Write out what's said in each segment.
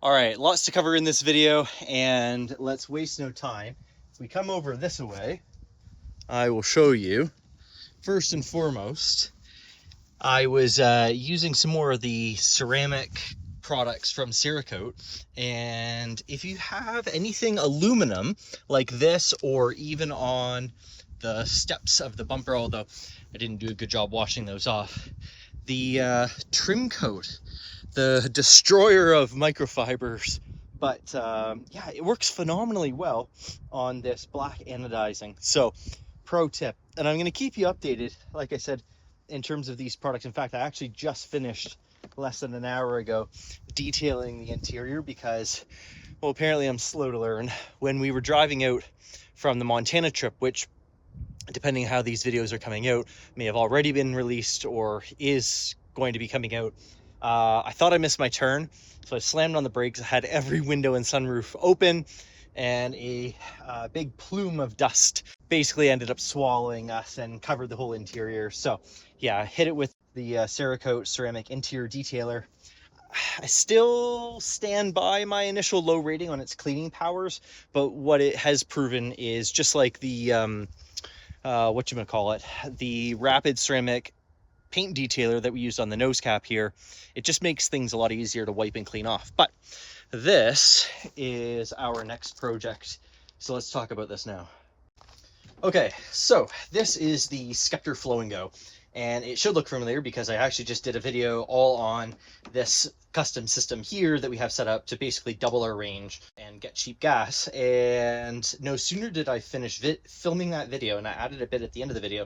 All right, lots to cover in this video, and let's waste no time. If we come over this way, I will show you. First and foremost, I was using some more of the ceramic products from Cerakote, and if you have anything aluminum like this, or even on the steps of the bumper, although I didn't do a good job washing those off, the trim coat, the destroyer of microfibers, but yeah, it works phenomenally well on this black anodizing. So pro tip, and I'm going to keep you updated, like I said, in terms of these products. In fact, I actually just finished less than an hour ago detailing the interior because, well, apparently I'm slow to learn. When we were driving out from the Montana trip, which, depending how these videos are coming out, may have already been released or is going to be coming out, I thought I missed my turn, so I slammed on the brakes. I had every window and sunroof open, and a big plume of dust basically ended up swallowing us and covered the whole interior. So yeah, I hit it with the Cerakote ceramic interior detailer. I still stand by my initial low rating on its cleaning powers, but what it has proven is just like the the rapid ceramic paint detailer that we used on the nose cap here, it just makes things a lot easier to wipe and clean off. But this is our next project, so let's talk about this now. Okay, so this is the Skeptor Flow and Go, and it should look familiar because I actually just did a video all on this custom system here that we have set up to basically double our range and get cheap gas. And no sooner did I finish filming that video, and I added a bit at the end of the video,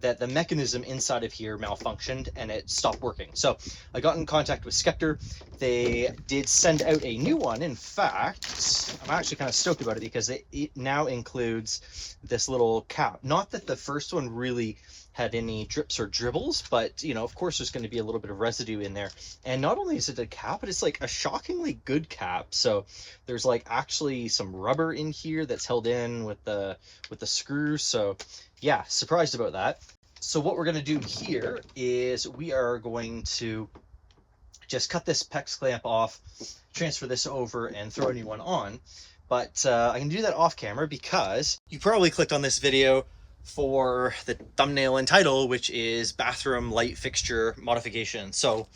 that the mechanism inside of here malfunctioned and it stopped working. So I got in contact with Skeptor. They did send out a new one. In fact, I'm actually kind of stoked about it because it now includes this little cap. Not that the first one really had any drips or dribbles, but you know, of course there's going to be a little bit of residue in there. And not only is it a cap, but it's like a shockingly good cap. So there's like actually some rubber in here that's held in with the screw. So yeah, surprised about that. So what we're going to do here is we are going to just cut this PEX clamp off, transfer this over, and throw a new one on. But I can do that off camera because you probably clicked on this video for the thumbnail and title, which is bathroom light fixture modification. So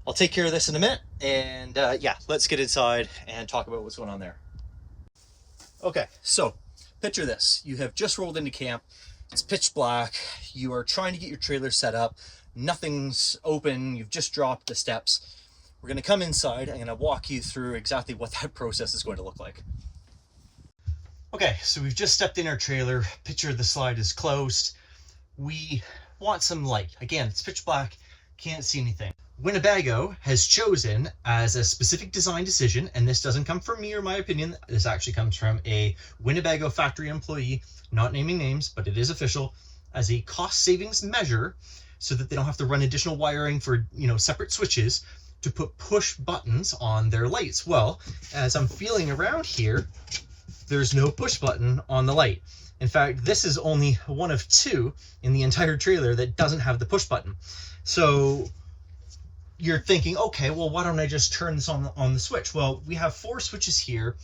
I'll take care of this in a minute, and yeah, let's get inside and talk about what's going on there. Okay, so picture this. You have just rolled into camp. It's pitch black. You are trying to get your trailer set up. Nothing's open. You've just dropped the steps. We're going to come inside. I'm going to walk you through exactly what that process is going to look like. Okay, so we've just stepped in our trailer. Picture the slide is closed. We want some light. Again, it's pitch black. Can't see anything. Winnebago has chosen as a specific design decision, and this doesn't come from me or my opinion. This actually comes from a Winnebago factory employee, not naming names, but it is official, as a cost savings measure so that they don't have to run additional wiring for, you know, separate switches to put push buttons on their lights. Well, as I'm feeling around here, there's no push button on the light. In fact, this is only one of two in the entire trailer that doesn't have the push button. So you're thinking, okay, well, why don't I just turn this on the switch? Well, we have 4 switches here.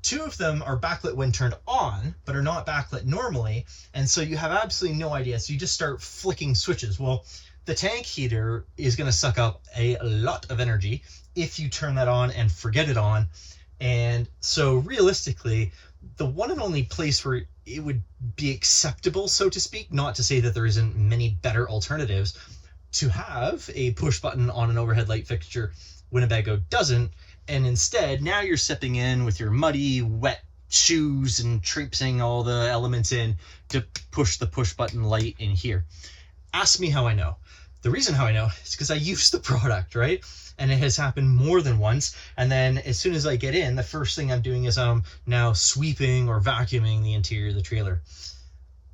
2 of them are backlit when turned on, but are not backlit normally. And so you have absolutely no idea. So you just start flicking switches. Well, the tank heater is going to suck up a lot of energy if you turn that on and forget it on. And so realistically, the one and only place where it would be acceptable, so to speak, not to say that there isn't many better alternatives, to have a push button on an overhead light fixture, Winnebago doesn't. And instead, now you're stepping in with your muddy, wet shoes and traipsing all the elements in to push the push button light in here. Ask me how I know. The reason how I know is because I use the product, right? And it has happened more than once. And then as soon as I get in, the first thing I'm doing is I'm now sweeping or vacuuming the interior of the trailer.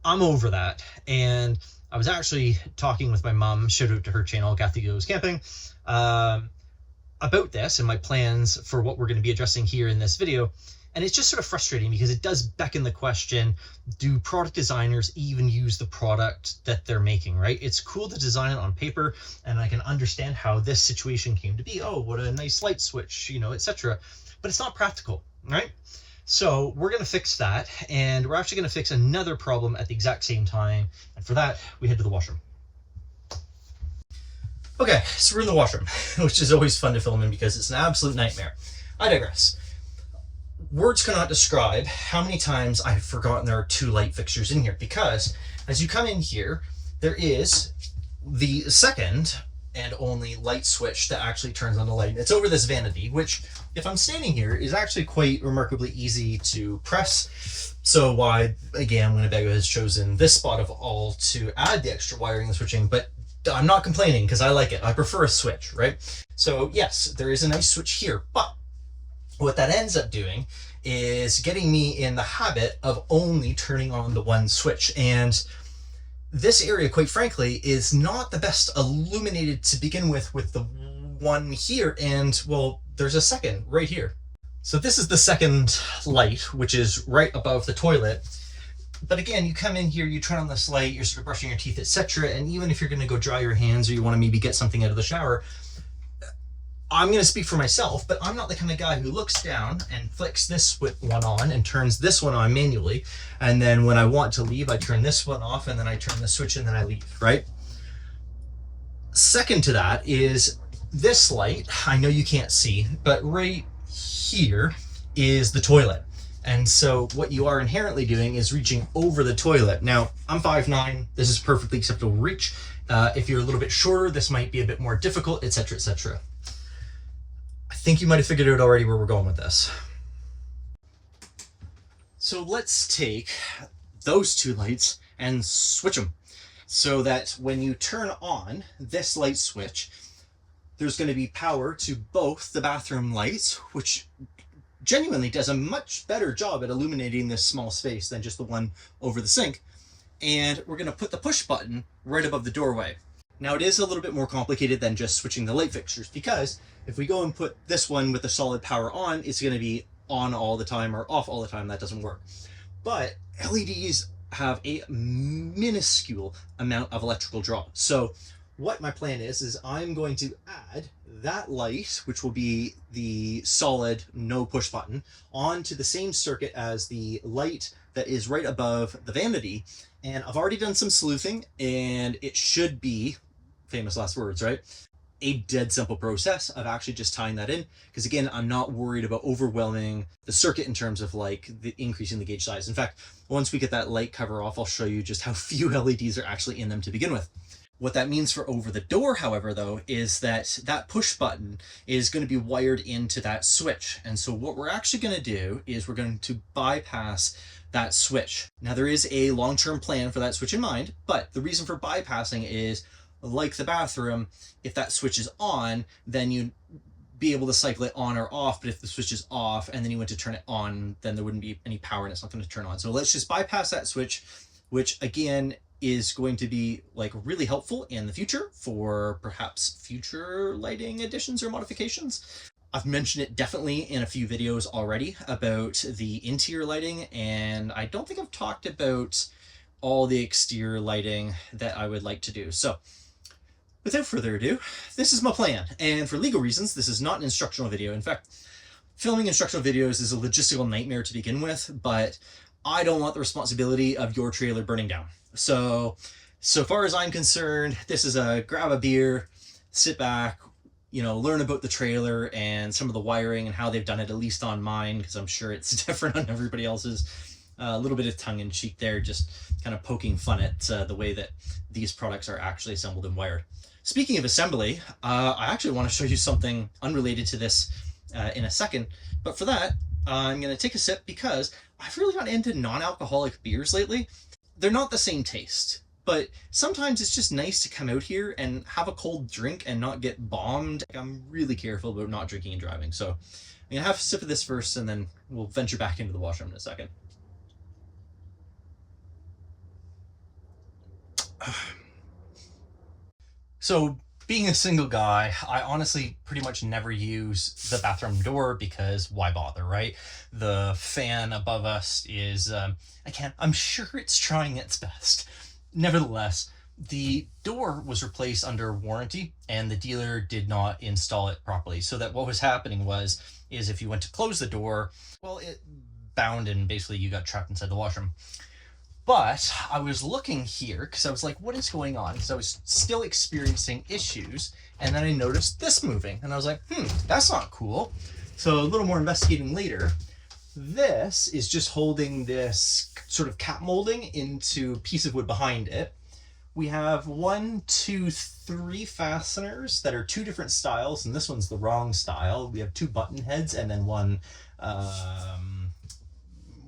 I'm over that. And I was actually talking with my mom, shout out to her channel, Kathy Goes Camping, about this and my plans for what we're going to be addressing here in this video. And it's just sort of frustrating because it does beckon the question, do product designers even use the product that they're making, right? It's cool to design it on paper, and I can understand how this situation came to be. Oh, what a nice light switch, you know, etc. But it's not practical, right? So we're going to fix that, and we're actually going to fix another problem at the exact same time. And for that, we head to the washroom. Okay, so we're in the washroom, which is always fun to film in because it's an absolute nightmare. I digress. Words cannot describe how many times I've forgotten there are 2 light fixtures in here, because as you come in here, there is the second and only light switch that actually turns on the light. It's over this vanity, which, if I'm standing here, is actually quite remarkably easy to press. So why, again, Winnebago has chosen this spot of all to add the extra wiring and switching, but I'm not complaining because I like it. I prefer a switch, right? So yes, there is a nice switch here, but what that ends up doing is getting me in the habit of only turning on the one switch. And this area, quite frankly, is not the best illuminated to begin with the one here. And well, there's a second right here. So this is the second light, which is right above the toilet. But again, you come in here, you turn on this light, you're sort of brushing your teeth, etc. And even if you're going to go dry your hands or you want to maybe get something out of the shower, I'm going to speak for myself, but I'm not the kind of guy who looks down and flicks this one on and turns this one on manually. And then when I want to leave, I turn this one off and then I turn the switch and then I leave, right? Second to that is this light. I know you can't see, but right here is the toilet. And so what you are inherently doing is reaching over the toilet. Now, I'm 5'9". This is perfectly acceptable reach. If you're a little bit shorter, this might be a bit more difficult, etc., etc. I think you might have figured out already where we're going with this. So let's take those 2 lights and switch them so that when you turn on this light switch, there's going to be power to both the bathroom lights, which genuinely does a much better job at illuminating this small space than just the one over the sink. And we're going to put the push button right above the doorway. Now, it is a little bit more complicated than just switching the light fixtures, because if we go and put this one with the solid power on, it's going to be on all the time or off all the time. That doesn't work. But LEDs have a minuscule amount of electrical draw. So what my plan is I'm going to add that light, which will be the solid no push button, onto the same circuit as the light that is right above the vanity. And I've already done some sleuthing, and it should be, famous last words, right? A dead simple process of actually just tying that in. Because again, I'm not worried about overwhelming the circuit in terms of like the increasing the gauge size. In fact, once we get that light cover off, I'll show you just how few LEDs are actually in them to begin with. What that means for over the door, however, though, is that that push button is going to be wired into that switch. And so what we're actually going to do is we're going to bypass that switch. Now, there is a long-term plan for that switch in mind, but the reason for bypassing is, like the bathroom, if that switch is on, then you'd be able to cycle it on or off. But if the switch is off and then you went to turn it on, then there wouldn't be any power and it's not going to turn on. So let's just bypass that switch, which again is going to be like really helpful in the future for perhaps future lighting additions or modifications. I've mentioned it definitely in a few videos already about the interior lighting, and I don't think I've talked about all the exterior lighting that I would like to do. So without further ado, this is my plan. And for legal reasons, this is not an instructional video. In fact, filming instructional videos is a logistical nightmare to begin with, but I don't want the responsibility of your trailer burning down. So far as I'm concerned, this is a grab a beer, sit back, learn about the trailer and some of the wiring and how they've done it, at least on mine, because I'm sure it's different on everybody else's. A little bit of tongue-in-cheek there, just kind of poking fun at the way that these products are actually assembled and wired. Speaking of assembly, I actually want to show you something unrelated to this in a second, but for that, I'm going to take a sip because I've really gotten into non-alcoholic beers lately. They're not the same taste, but sometimes it's just nice to come out here and have a cold drink and not get bombed. I'm really careful about not drinking and driving, so I'm going to have a sip of this first, and then we'll venture back into the washroom in a second. So being a single guy, I honestly pretty much never use the bathroom door because why bother, right? The fan above us is, I'm sure it's trying its best. Nevertheless, the door was replaced under warranty and the dealer did not install it properly. So that what was happening is if you went to close the door, well, it bound and basically you got trapped inside the washroom. But I was looking here because I was like, what is going on? Because I was still experiencing issues. And then I noticed this moving and I was like, that's not cool. So a little more investigating later, this is just holding this sort of cap molding into a piece of wood behind it. We have 1, 2, 3 fasteners that are 2 different styles, and this one's the wrong style. We have 2 button heads and then one,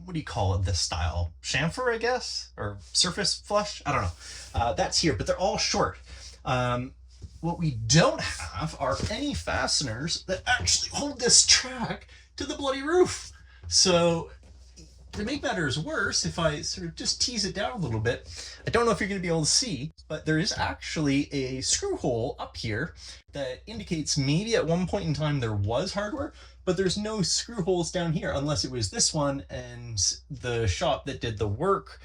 what do you call it, this style? Chamfer, I guess? Or surface flush? I don't know. That's here, but they're all short. What we don't have are any fasteners that actually hold this track to the bloody roof. So to make matters worse, if I sort of just tease it down a little bit, I don't know if you're going to be able to see, but there is actually a screw hole up here that indicates maybe at one point in time there was hardware, but there's no screw holes down here unless it was this one and the shop that did the work,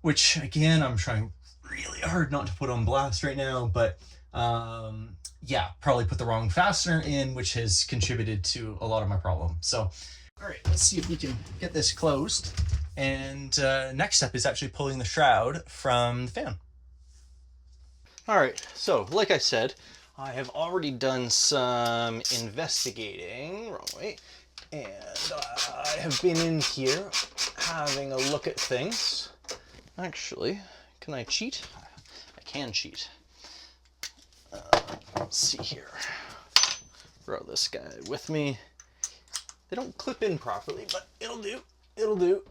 which again, I'm trying really hard not to put on blast right now, but yeah, probably put the wrong fastener in, which has contributed to a lot of my problem. So, all right, let's see if we can get this closed. And next step is actually pulling the shroud from the fan. All right, so like I said, I have already done some investigating, wrong way, and I have been in here having a look at things. Actually, can I cheat? I can cheat. Let's see here. Throw this guy with me. They don't clip in properly, but it'll do. It'll do.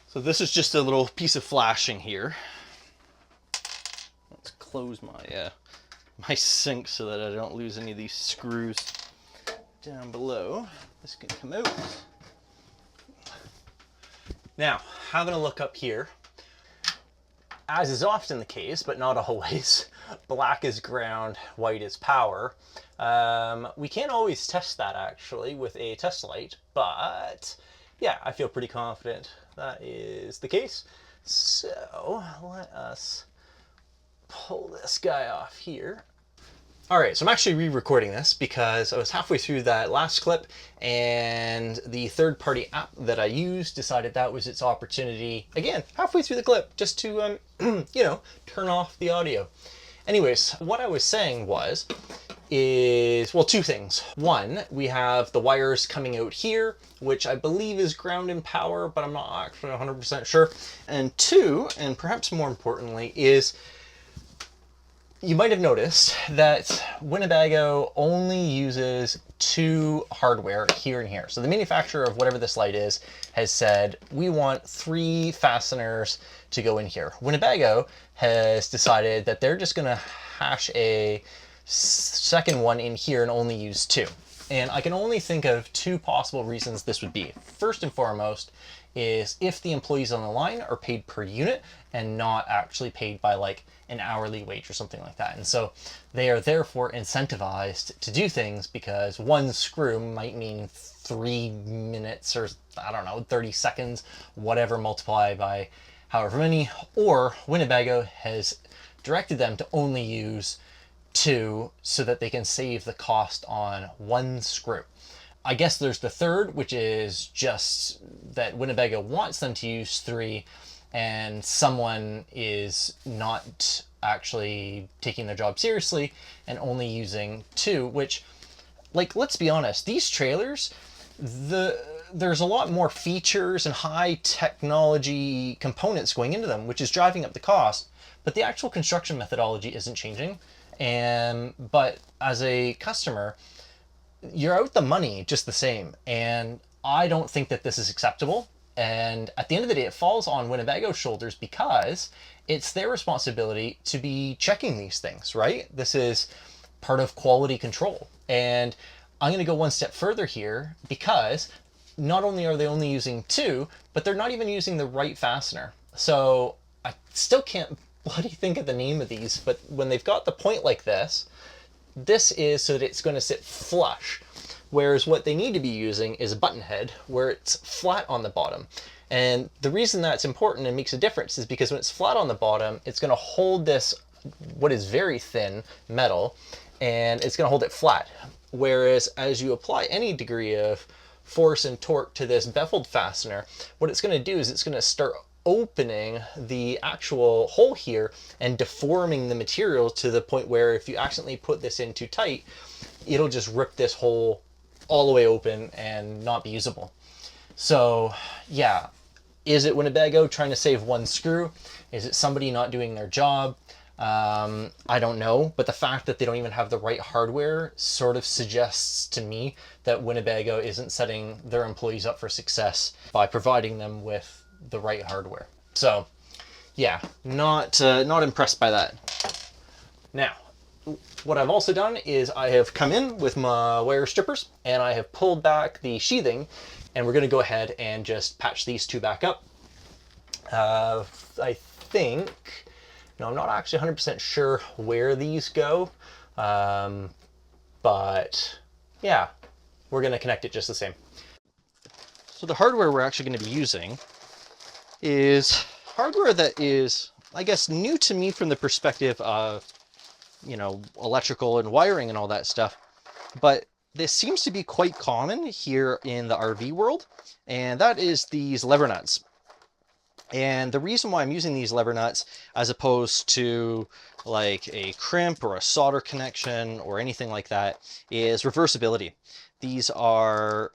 So this is just a little piece of flashing here. Let's close my my sink so that I don't lose any of these screws down below. This can come out. Now, having a look up here, as is often the case, but not always, black is ground, white is power. We can't always test that actually with a test light, but yeah, I feel pretty confident that is the case. So let us pull this guy off here. All right, so I'm actually re-recording this because I was halfway through that last clip and the third-party app that I used decided that was its opportunity, again, halfway through the clip, just to, you know, turn off the audio. Anyways, what I was saying is, well, 2 things. One, we have the wires coming out here, which I believe is ground and power, but I'm not actually 100% sure. And 2, and perhaps more importantly, is you might have noticed that Winnebago only uses 2 hardware here and here. So the manufacturer of whatever this light is has said, we want 3 fasteners to go in here. Winnebago has decided that they're just gonna hash a second one in here and only use 2. And I can only think of 2 possible reasons this would be. First and foremost is if the employees on the line are paid per unit and not actually paid by like an hourly wage or something like that. And so they are therefore incentivized to do things because 1 screw might mean 3 minutes or I don't know, 30 seconds, whatever, multiplied by however many, or Winnebago has directed them to only use 2 so that they can save the cost on 1 screw. I guess there's the third, which is just that Winnebago wants them to use 3 and someone is not actually taking their job seriously and only using 2, which, like, let's be honest, these trailers, there's a lot more features and high technology components going into them, which is driving up the cost, but the actual construction methodology isn't changing. But as a customer, you're out the money just the same. And I don't think that this is acceptable. And at the end of the day, it falls on Winnebago's shoulders because it's their responsibility to be checking these things, right? This is part of quality control. And I'm going to go one step further here because not only are they only using 2, but they're not even using the right fastener. So I still can't bloody think of the name of these, but when they've got the point like this is so that it's going to sit flush. Whereas what they need to be using is a button head where it's flat on the bottom. And the reason that's important and makes a difference is because when it's flat on the bottom, it's going to hold this, what is very thin metal, and it's going to hold it flat. Whereas as you apply any degree of force and torque to this beveled fastener, what it's going to do is it's going to start opening the actual hole here and deforming the material to the point where if you accidentally put this in too tight, it'll just rip this hole all the way open and not be usable. So yeah, is it Winnebago trying to save one screw? Is it somebody not doing their job? I don't know, but the fact that they don't even have the right hardware sort of suggests to me that Winnebago isn't setting their employees up for success by providing them with the right hardware. So yeah, not impressed by that. Now, what I've also done is I have come in with my wire strippers and I have pulled back the sheathing, and we're going to go ahead and just patch these 2 back up. I think, no, I'm not actually 100% sure where these go, but yeah, we're going to connect it just the same. So the hardware we're actually going to be using is hardware that is, I guess, new to me from the perspective of, you know, electrical and wiring and all that stuff. But this seems to be quite common here in the RV world, and that is these lever nuts. And the reason why I'm using these lever nuts as opposed to like a crimp or a solder connection or anything like that is reversibility. These are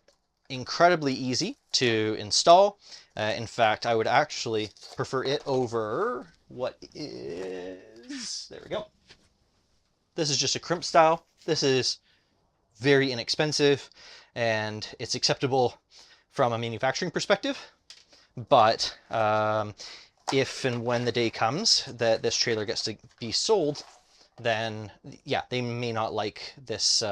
incredibly easy to install. In fact, I would actually prefer it over what is, there we go. This is just a crimp style. This is very inexpensive and it's acceptable from a manufacturing perspective. But if and when the day comes that this trailer gets to be sold, then yeah, they may not like this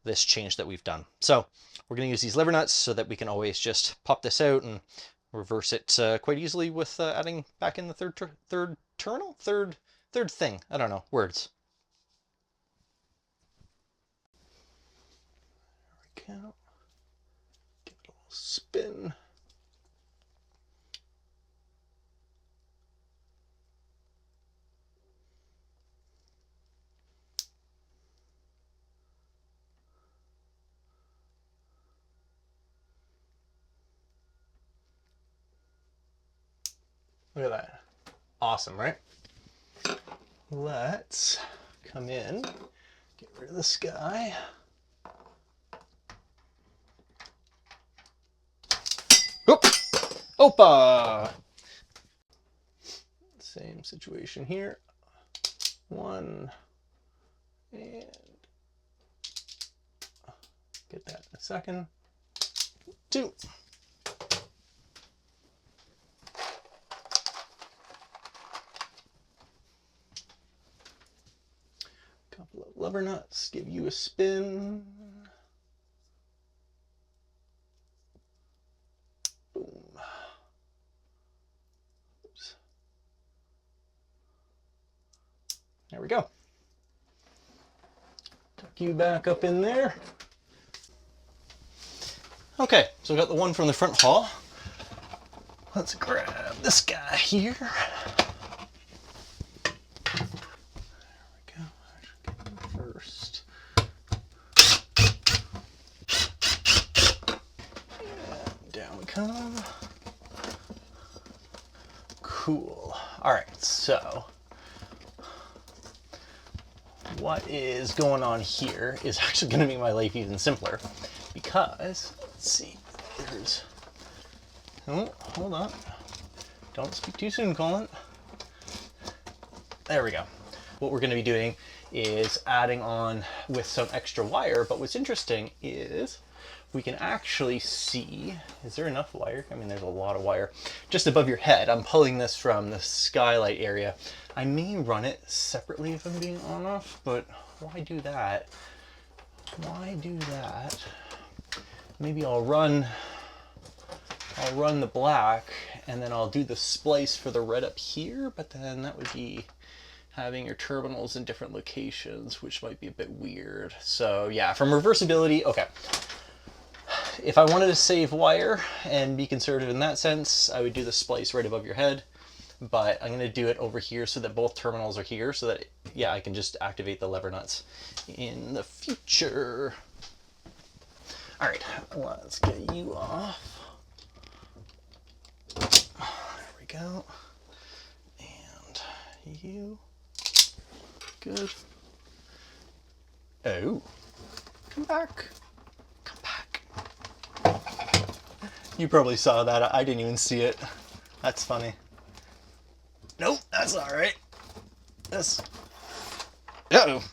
this change that we've done. So we're going to use these lever nuts so that we can always just pop this out and reverse it quite easily with adding back in the third thing. I don't know, words. There we go. Give it a little spin. Look at that. Awesome, right? Let's come in, get rid of this guy. Oop! Opa! Same situation here. 1, and get that in a second. 2. Couple of lever nuts, give you a spin. Boom. Oops. There we go. Tuck you back up in there. Okay, so we got the one from the front haul. Let's grab this guy here. First. And down we come. Cool. All right, so what is going on here is actually going to make my life even simpler because, let's see, there's, oh, hold on. Don't speak too soon, Colin. There we go. What we're going to be doing is adding on with some extra wire, but what's interesting is we can actually see, is there enough wire? I mean, there's a lot of wire just above your head. I'm pulling this from the skylight area. I may run it separately if I'm being on off, but why do that? Why do that? Maybe I'll run I'll run the black, and then I'll do the splice for the red up here, but then that would be having your terminals in different locations, which might be a bit weird. So yeah, from reversibility, okay. If I wanted to save wire and be conservative in that sense, I would do the splice right above your head, but I'm gonna do it over here so that both terminals are here so that, yeah, I can just activate the lever nuts in the future. All right, let's get you off. There we go. And you. Good. Oh. Come back. Come back. You probably saw that. I didn't even see it. That's funny. Nope, that's all right. This. Uh-oh.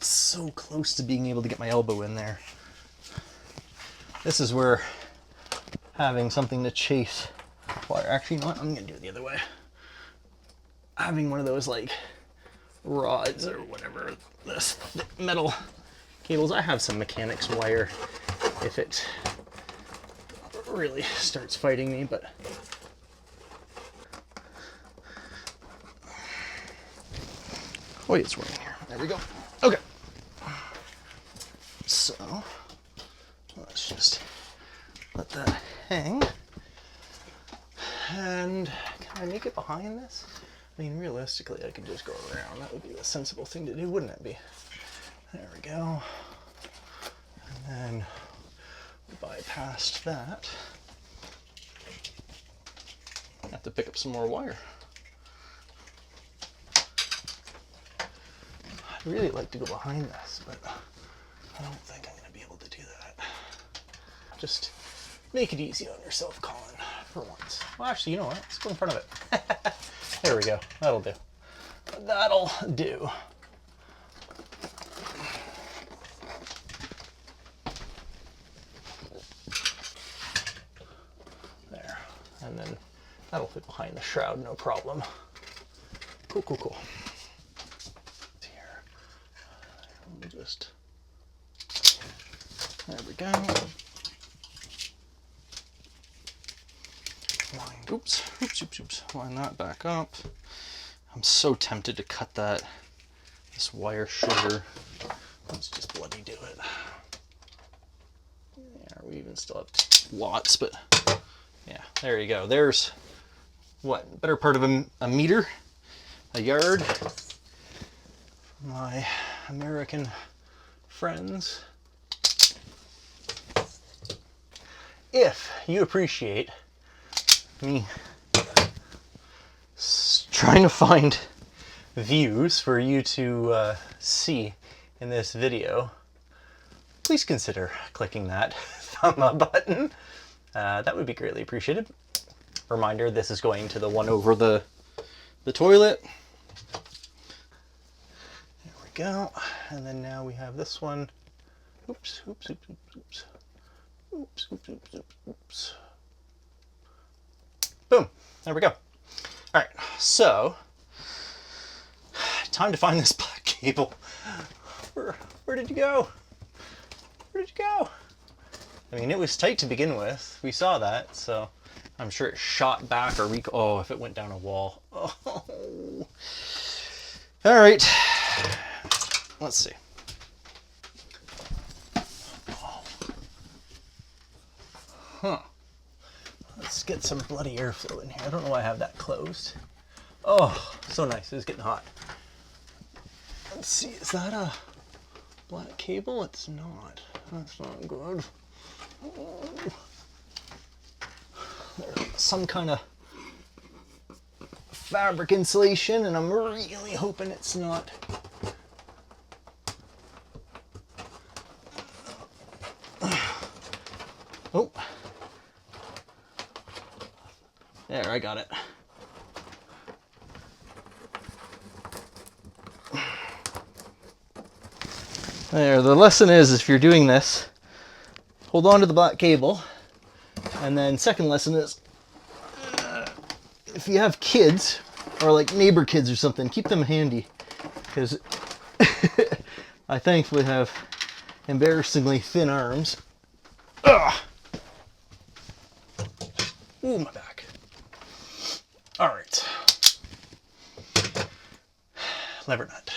So close to being able to get my elbow in there. This is where having something to chase wire. Actually, you know what? I'm gonna do it the other way. Having one of those like rods or whatever, this metal cables. I have some mechanics wire if it really starts fighting me, but oh, it's running here. There we go. Okay. So let's just let that hang. And can I make it behind this? I mean, realistically, I could just go around. That would be the sensible thing to do, wouldn't it be? There we go. And then we bypassed that. I have to pick up some more wire. I'd really like to go behind this, but I don't think I'm going to be able to do that. Just make it easy on yourself, Colin, for once. Well, actually, you know what? Let's go in front of it. There we go. That'll do. That'll do. There. And then that'll fit behind the shroud, no problem. Cool, cool, cool. Here. We'll just... There we go. Oops, oops, oops, oops. Line that back up. I'm so tempted to cut this wire shorter. Let's just bloody do it. Yeah, we even still have lots, but yeah, there you go. There's what, better part of a meter, a yard. My American friends. If you appreciate me trying to find views for you to see in this video, please consider clicking that thumb up button. That would be greatly appreciated. Reminder, this is going to the one over the toilet. There we go. And then now we have this one. Oops, oops, oops, oops, oops. Oops, oops, oops, oops, oops. Boom, there we go. All right, so time to find this black cable. Where did you go? Where did you go? I mean, it was tight to begin with. We saw that, so I'm sure it shot back or oh, if it went down a wall. Oh. All right, let's see. Huh. Let's get some bloody airflow in here. I don't know why I have that closed. Oh, so nice. It's getting hot. Let's see. Is that a black cable? It's not. That's not good. Oh. There's some kind of fabric insulation, and I'm really hoping it's not. Oh. There, I got it. There, the lesson is if you're doing this, hold on to the black cable. And then second lesson is, if you have kids, or like neighbor kids or something, keep them handy. Because I thankfully have embarrassingly thin arms. Ugh. Ooh, my back. All right. Lever nut.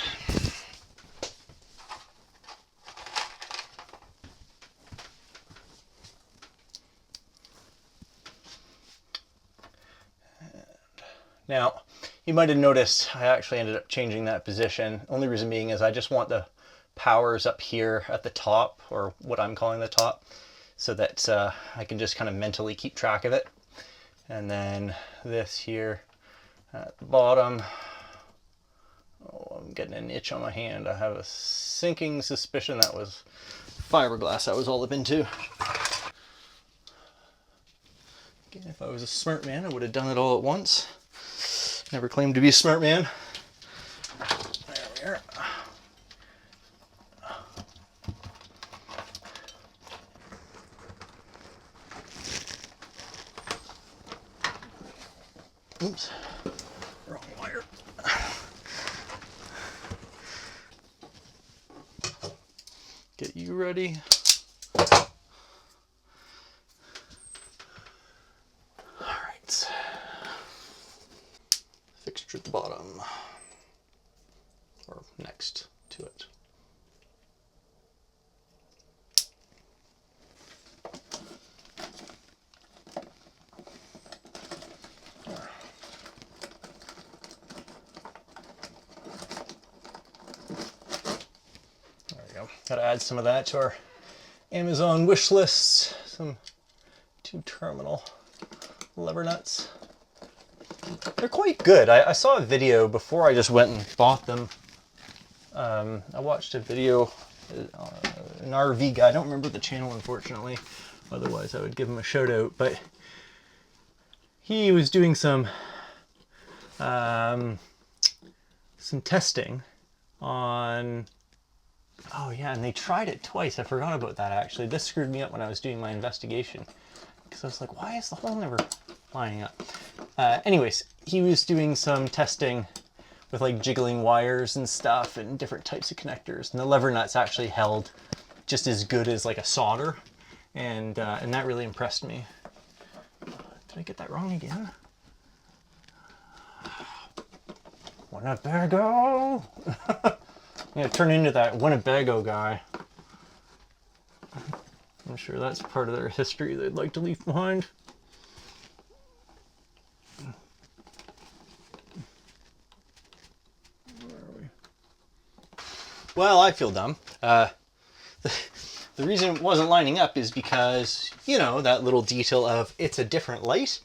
Now, you might have noticed I actually ended up changing that position. Only reason being is I just want the powers up here at the top, or what I'm calling the top, so that I can just kind of mentally keep track of it. And then this here at the bottom. Oh, I'm getting an itch on my hand. I have a sinking suspicion that was fiberglass that was all up into. Again, if I was a smart man, I would have done it all at once. Never claimed to be a smart man. There we are. Oops, wrong wire. Get you ready. All right. Fixture at the bottom, or next to it. There we go. Gotta add some of that to our Amazon wish lists. Some 2-terminal lever nuts. They're quite good. I saw a video before I just went and bought them. I watched a video, an RV guy. I don't remember the channel, unfortunately. Otherwise, I would give him a shout out. But he was doing some testing on. Oh yeah, and they tried it twice. I forgot about that actually. This screwed me up when I was doing my investigation, because I was like, why is the hole never lining up? Anyways, he was doing some testing with like jiggling wires and stuff and different types of connectors, and the lever nuts actually held just as good as like a solder, and that really impressed me. Did I get that wrong again? Winnebago! I'm gonna turn into that Winnebago guy. I'm sure that's part of their history they'd like to leave behind. Well, I feel dumb. The reason it wasn't lining up is because, you know, that little detail of it's a different light.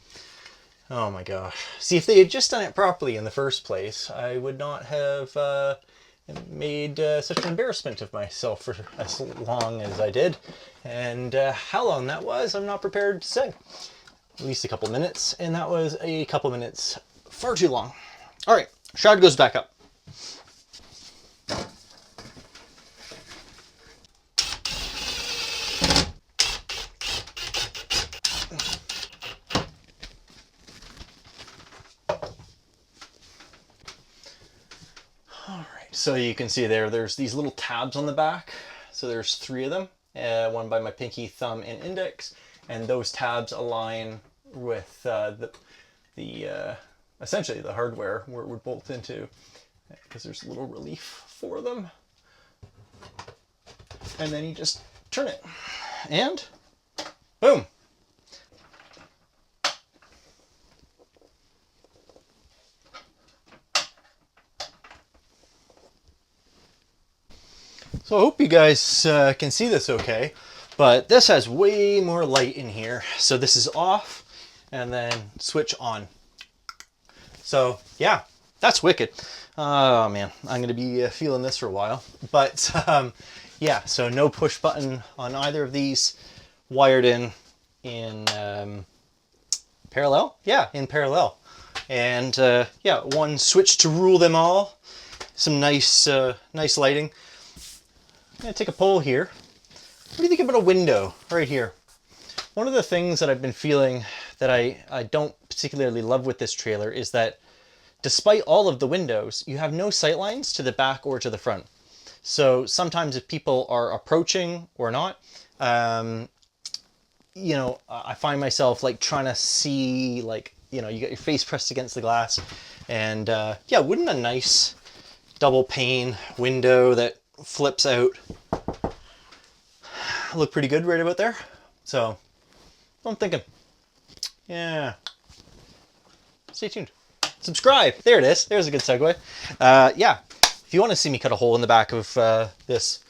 Oh my gosh. See, if they had just done it properly in the first place, I would not have made such an embarrassment of myself for as long as I did. And how long that was, I'm not prepared to say. At least a couple minutes, and that was a couple minutes far too long. All right, shroud goes back up. So you can see there's these little tabs on the back. So there's 3 of them, one by my pinky, thumb, and index. And those tabs align with essentially the hardware where it would bolt into, because there's a little relief for them. And then you just turn it, and boom. So I hope you guys can see this okay, but this has way more light in here. So this is off, and then switch on. So yeah, that's wicked. Oh man, I'm gonna be feeling this for a while. But yeah, so no push button on either of these, wired in parallel. Yeah, in parallel. And yeah, one switch to rule them all. Some nice nice lighting. I'm going to take a poll here. What do you think about a window right here? One of the things that I've been feeling that I don't particularly love with this trailer is that despite all of the windows, you have no sight lines to the back or to the front. So sometimes if people are approaching or not, you know, I find myself like trying to see, like, you know, you got your face pressed against the glass, and yeah, wouldn't a nice double pane window that flips out look pretty good right about there? So I'm thinking, yeah, stay tuned. Subscribe. There it is. There's a good segue. Yeah, if you want to see me cut a hole in the back of this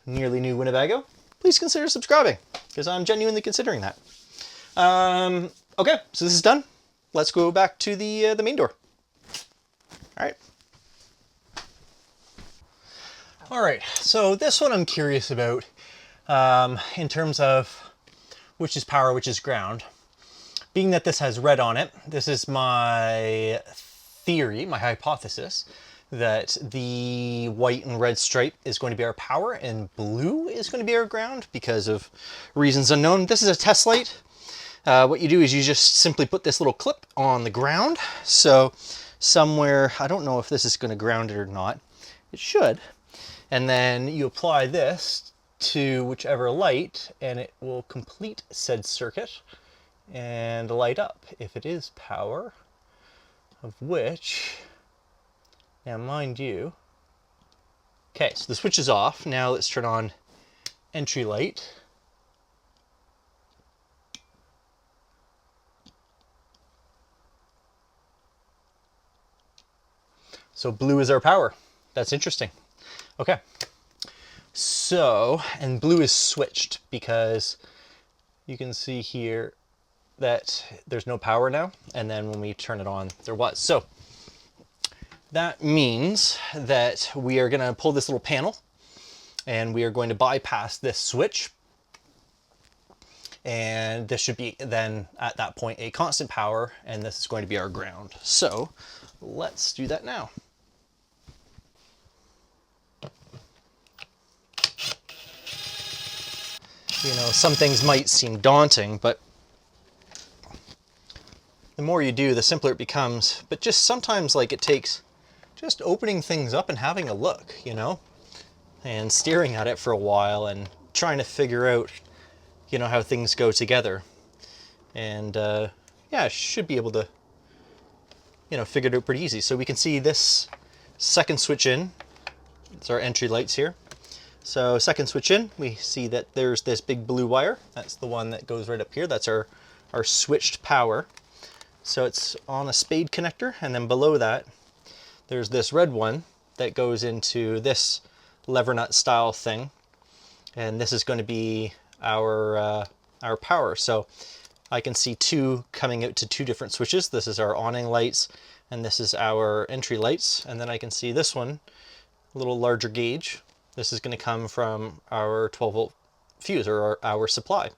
nearly new Winnebago, please consider subscribing, because I'm genuinely considering that. Okay, so this is done. Let's go back to the main door. All right. All right, so this one I'm curious about in terms of which is power, which is ground. Being that this has red on it, this is my theory, my hypothesis, that the white and red stripe is going to be our power and blue is going to be our ground because of reasons unknown. This is a test light. What you do is you just simply put this little clip on the ground. So somewhere, I don't know if this is going to ground it or not. It should. And then you apply this to whichever light and it will complete said circuit and light up if it is power, of which, now mind you, okay, so the switch is off. Now let's turn on entry light. So blue is our power. That's interesting. Okay. So, and blue is switched because you can see here that there's no power now, and then when we turn it on, there was. So that means that we are going to pull this little panel and we are going to bypass this switch, and this should be then at that point a constant power, and this is going to be our ground. So let's do that now. You know, some things might seem daunting, but the more you do, the simpler it becomes. But just sometimes, like, it takes just opening things up and having a look, you know, and staring at it for a while and trying to figure out, you know, how things go together. And yeah, I should be able to, you know, figure it out pretty easy. So we can see this second switch in. It's our entry lights here. So second switch in, we see that there's this big blue wire. That's the one that goes right up here. That's our switched power. So it's on a spade connector, and then below that, there's this red one that goes into this lever nut style thing. And this is going to be our power. So I can see two coming out to two different switches. This is our awning lights, and this is our entry lights. And then I can see this one, a little larger gauge. This is going to come from our 12 volt fuse, or our supply.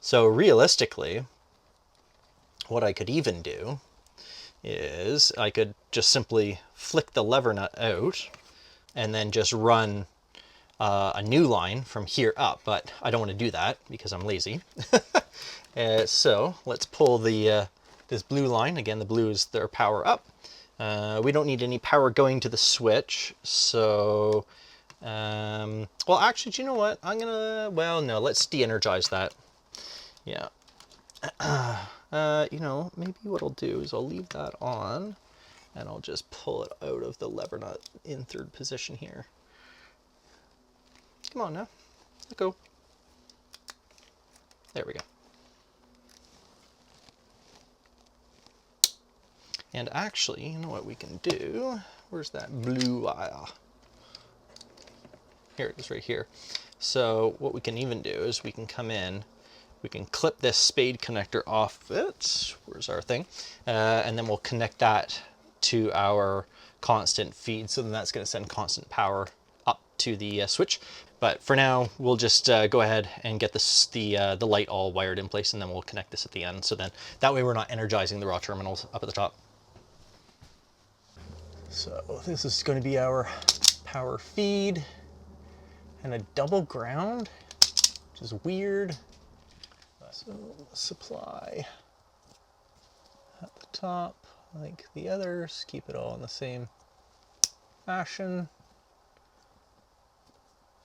So realistically, what I could even do is I could just simply flick the lever nut out and then just run a new line from here up, but I don't want to do that because I'm lazy. So let's pull the this blue line. Again, the blue is their power up. We don't need any power going to the switch, so well, actually, do you know what? I'm gonna, well, no, let's de-energize that. Yeah. You know, maybe what I'll do is I'll leave that on and I'll just pull it out of the lever nut in third position here. Come on now, let go. There we go. And actually, you know what we can do? Where's that blue wire? Here it is right here. So what we can even do is we can come in, we can clip this spade connector off it. Where's our thing? And then we'll connect that to our constant feed. So then that's going to send constant power up to the switch. But for now, we'll just go ahead and get this, the light all wired in place, and then we'll connect this at the end. So then that way we're not energizing the raw terminals up at the top. So this is going to be our power feed and a double ground, which is weird. So supply at the top like the others, keep it all in the same fashion.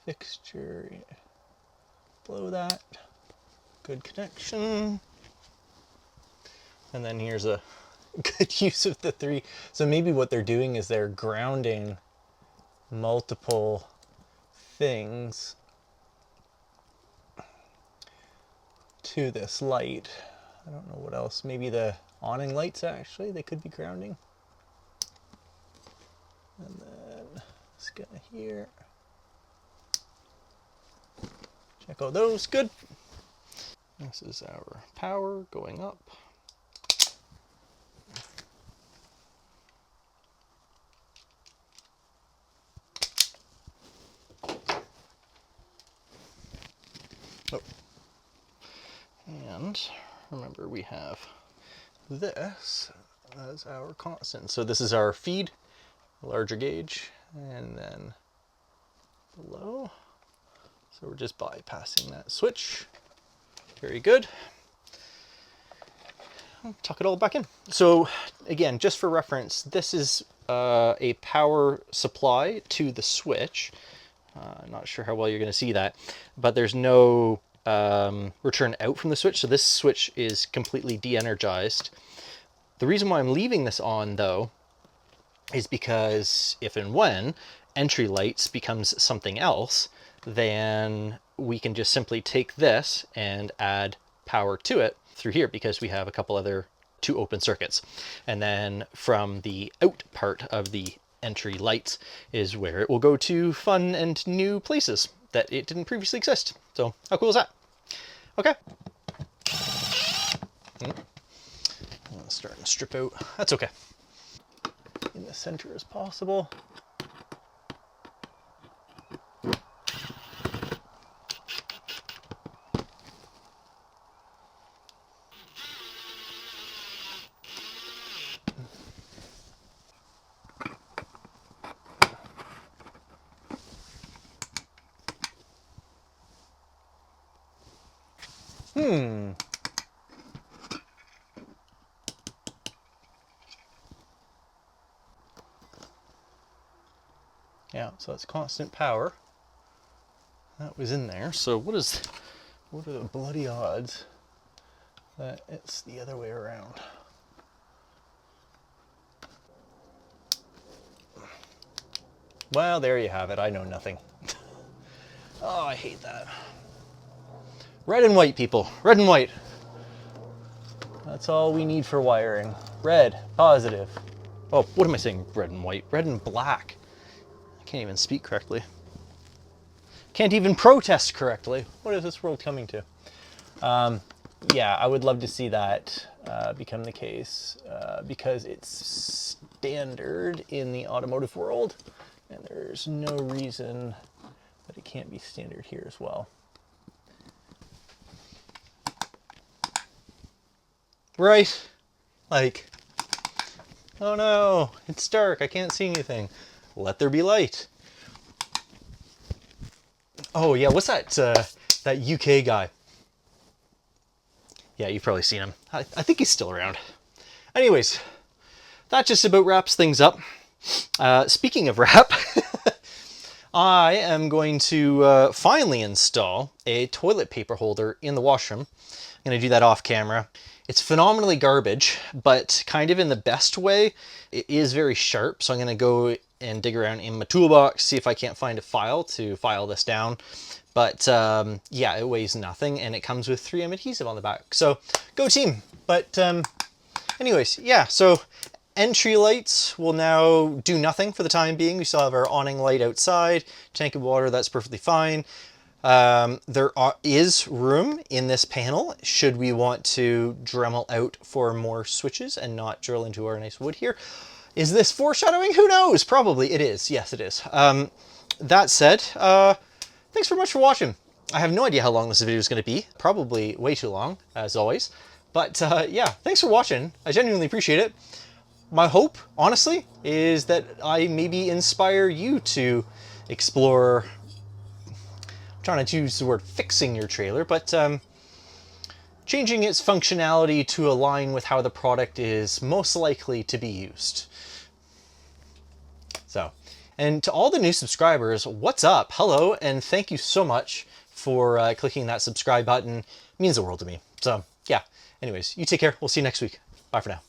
fixture below that. Good connection. And then here's a good use of the 3. So maybe what they're doing is they're grounding multiple things to this light. I don't know what else. Maybe the awning lights, actually, they could be grounding. And then this guy here. Check out those. Good. This is our power going up. Oh. And remember, we have this as our constant. So this is our feed, larger gauge, and then below. So we're just bypassing that switch. Very good. I'll tuck it all back in. So again, just for reference, this is a power supply to the switch. I'm not sure how well you're going to see that, but there's no return out from the switch. So this switch is completely de-energized. The reason why I'm leaving this on, though, is because if and when entry lights becomes something else, then we can just simply take this and add power to it through here, because we have a couple other 2 open circuits. And then from the out part of the entry lights is where it will go to fun and new places that it didn't previously exist. So how cool is that? Okay. It's starting to strip out. That's okay. In the center as possible. Yeah, so it's constant power. That was in there. So what are the bloody odds that it's the other way around? Well, there you have it. I know nothing. Oh, I hate that. Red and white, people. Red and white. That's all we need for wiring. Red, positive. Oh, what am I saying? Red and white. Red and black. I can't even speak correctly. Can't even protest correctly. What is this world coming to? Yeah, I would love to see that become the case because it's standard in the automotive world, and there's no reason that it can't be standard here as well. Right? Like, oh no, it's dark, I can't see anything. Let there be light. Oh yeah, what's that that UK guy? Yeah, you've probably seen him. I think he's still around. Anyways, that just about wraps things up. Speaking of wrap, I am going to finally install a toilet paper holder in the washroom. I'm going to do that off camera. It's phenomenally garbage, but kind of in the best way. It is very sharp, so I'm going to go and dig around in my toolbox, see if I can't find a file to file this down. But yeah, it weighs nothing, and it comes with 3M adhesive on the back. So go team. But anyways, yeah, so entry lights will now do nothing for the time being. We still have our awning light outside, tank of water, that's perfectly fine. There is room in this panel should we want to Dremel out for more switches and not drill into our nice wood here. Is this foreshadowing? Who knows? Probably it is. Yes, it is. That said, thanks very much for watching. I have no idea how long this video is going to be. Probably way too long, as always. But yeah, thanks for watching. I genuinely appreciate it. My hope, honestly, is that I maybe inspire you to explore, I'm trying to use the word fixing your trailer, but changing its functionality to align with how the product is most likely to be used. So And to all the new subscribers, what's up? Hello, and thank you so much for clicking that subscribe button. It means the world to me. So yeah, anyways, you take care. We'll see you next week. Bye for now.